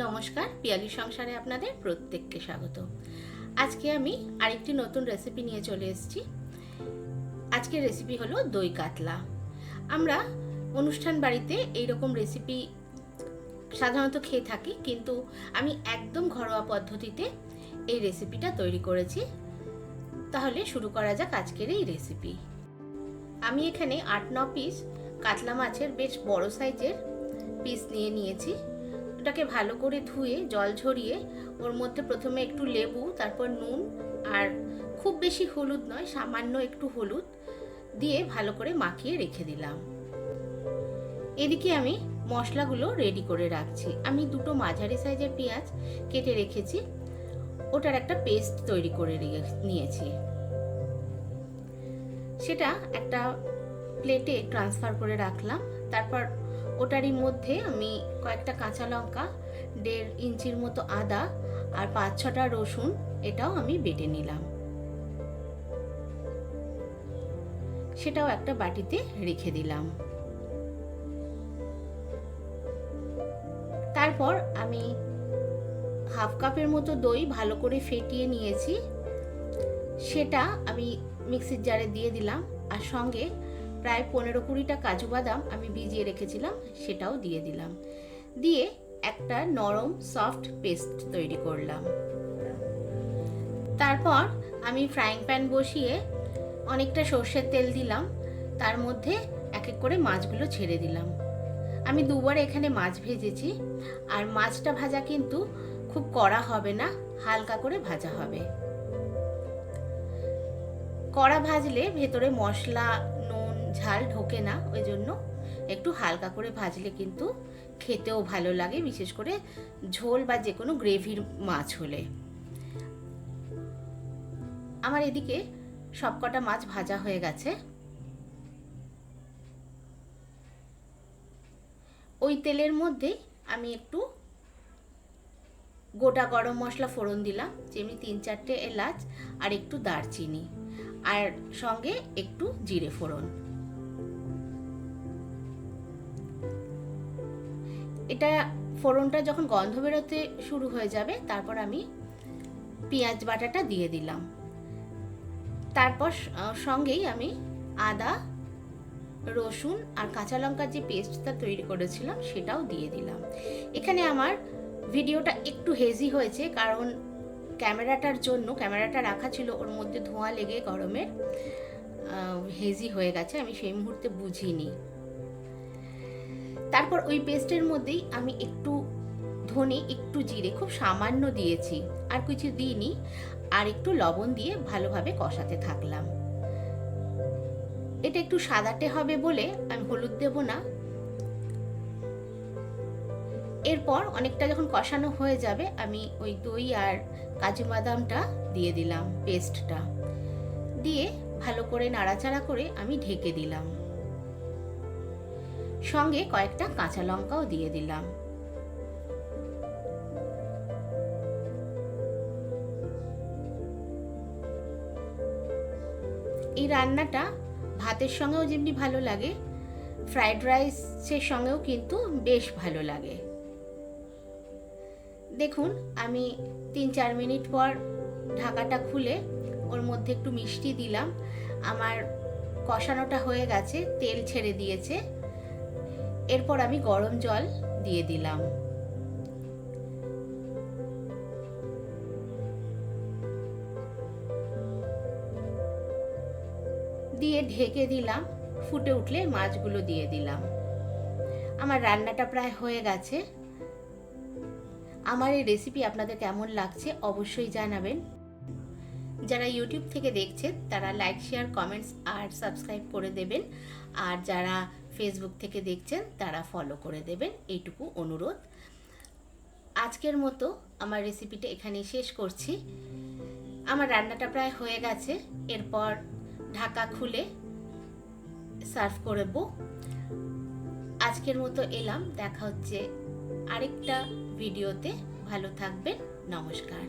নমস্কার, পিয়ালি সংসারে আপনাদের প্রত্যেককে স্বাগত। আজকে আমি আরেকটি নতুন রেসিপি নিয়ে চলে এসেছি। আজকের রেসিপি হলো দই কাতলা। আমরা অনুষ্ঠান বাড়িতে এইরকম রেসিপি সাধারণত খেয়ে থাকি, কিন্তু আমি একদম ঘরোয়া পদ্ধতিতে এই রেসিপিটা তৈরি করেছি। তাহলে শুরু করা যাক আজকের এই রেসিপি। আমি এখানে 8-9 পিস কাতলা মাছের বেশ বড় সাইজের পিস নিয়েছি। ওটাকে ভালো করে ধুয়ে জল ঝরিয়ে ওর মধ্যে প্রথমে একটু লেবু, তারপর নুন আর খুব বেশি হলুদ নয়, সামান্য একটু হলুদ দিয়ে ভালো করে মাখিয়ে রেখে দিলাম। এদিকে আমি মশলাগুলো রেডি করে রাখছি। আমি দুটো মাঝারি সাইজের পেঁয়াজ কেটে রেখেছি, ওটার একটা পেস্ট তৈরি করে নিয়েছি। সেটা একটা প্লেটে ট্রান্সফার করে রাখলাম। তারপর ওটারই মধ্যে আমি কয়েকটা কাঁচা লঙ্কা, 1.5 ইঞ্চির মতো আদা আর 5-6টা রসুন এটাও আমি বেটে নিলাম। সেটাও একটা বাটিতে রেখে দিলাম। তারপর আমি 1/2 কাপের মতো দই ভালো করে ফেটিয়ে নিয়েছি, সেটা আমি মিক্সির জারে দিয়ে দিলাম। আর সঙ্গে প্রায় 15-20টা কাজু বাদাম আমি ভিজিয়ে রেখেছিলাম, সেটাও দিয়ে দিলাম। দিয়ে একটা নরম সফট পেস্ট তৈরি করলাম। তারপর আমি ফ্রাইং প্যান বসিয়ে অনেকটা সর্ষের তেল দিলাম, তার মধ্যে এক এক করে মাছগুলো ছেড়ে দিলাম। আমি দুবার এখানে মাছ ভেজেছি। আর মাছটা ভাজা কিন্তু খুব কড়া হবে না, হালকা করে ভাজা হবে। কড়া ভাজলে ভেতরে মশলা, নুন, ঝাল ঢোকে না, ওই জন্য একটু হালকা করে ভাজলে কিন্তু খেতেও ভালো লাগে, বিশেষ করে ঝোল বা যে কোনো গ্রেভির মাছ হলে। আমার এদিকে সবকটা মাছ ভাজা হয়ে গেছে। ওই তেলের মধ্যে আমি একটু গোটা গরম মশলা ফোড়ন দিলাম, যেমনি 3-4টে এলাচ আর একটু দারচিনি, আর সঙ্গে একটু জিরে ফোড়ন। এটা ফোড়নটা যখন গন্ধ বেরোতে শুরু হয়ে যাবে, তারপর আমি পেঁয়াজ বাটাটা দিয়ে দিলাম। তারপর সঙ্গেই আমি আদা, রসুন আর কাঁচা লঙ্কার যে পেস্টটা তৈরি করেছিলাম সেটাও দিয়ে দিলাম। এখানে আমার ভিডিওটা একটু হেজি হয়েছে, কারণ ক্যামেরাটা রাখা ছিল, ওর মধ্যে ধোঁয়া লেগে গরমের হেজি হয়ে গেছে, আমি সেই মুহূর্তে বুঝিনি। তারপর ওই পেস্টের মধ্যেই আমি একটু ধনে, একটু জিরে, খুব সামান্য দিয়েছি, আর কিছু দিইনি, আর একটু লবণ দিয়ে ভালোভাবে কষাতে থাকলাম। এটা একটু সাদাটে হবে বলে আমি হলুদ দেব না। এরপর অনেকটা যখন কষানো হয়ে যাবে, আমি ওই দই আর কাজু বাদামটা দিয়ে দিলাম, পেস্টটা দিয়ে ভালো করে নাড়াচাড়া করে আমি ঢেকে দিলাম। সঙ্গে কয়েকটা কাঁচা লঙ্কাও দিয়ে দিলাম। এই রান্নাটা ভাতের সঙ্গেও যেমনি ভালো লাগে, ফ্রাইড রাইসের সঙ্গেও কিন্তু বেশ ভালো লাগে। দেখুন, আমি 3-4 মিনিট পর ঢাকাটা খুলে ওর মধ্যে একটু মিষ্টি দিলাম। আমার কষানোটা হয়ে গেছে, তেল ছেড়ে দিয়েছে। এরপর আমি গরম জল দিয়ে দিলাম। দিয়ে ঢেকে দিলাম। ফুটে উঠলে মাছগুলো দিয়ে দিলাম। আমার রান্নাটা প্রায় হয়ে গেছে। আমার এই রেসিপি আপনাদের কেমন লাগছে অবশ্যই জানাবেন। যারা ইউটিউব থেকে দেখছেন তারা লাইক, শেয়ার, কমেন্টস আর সাবস্ক্রাইব করে দেবেন। আর যারা ফেসবুক থেকে দেখছেন তারা ফলো করে দেবেন, এইটুকু অনুরোধ। আজকের মতো আমার রেসিপিটা এখানেই শেষ করছি। আমার রান্নাটা প্রায় হয়ে গেছে। এরপর ঢাকা খুলে সার্ভ করব। আজকের মতো এলাম, দেখা হচ্ছে আরেকটা ভিডিওতে। ভালো থাকবেন, নমস্কার।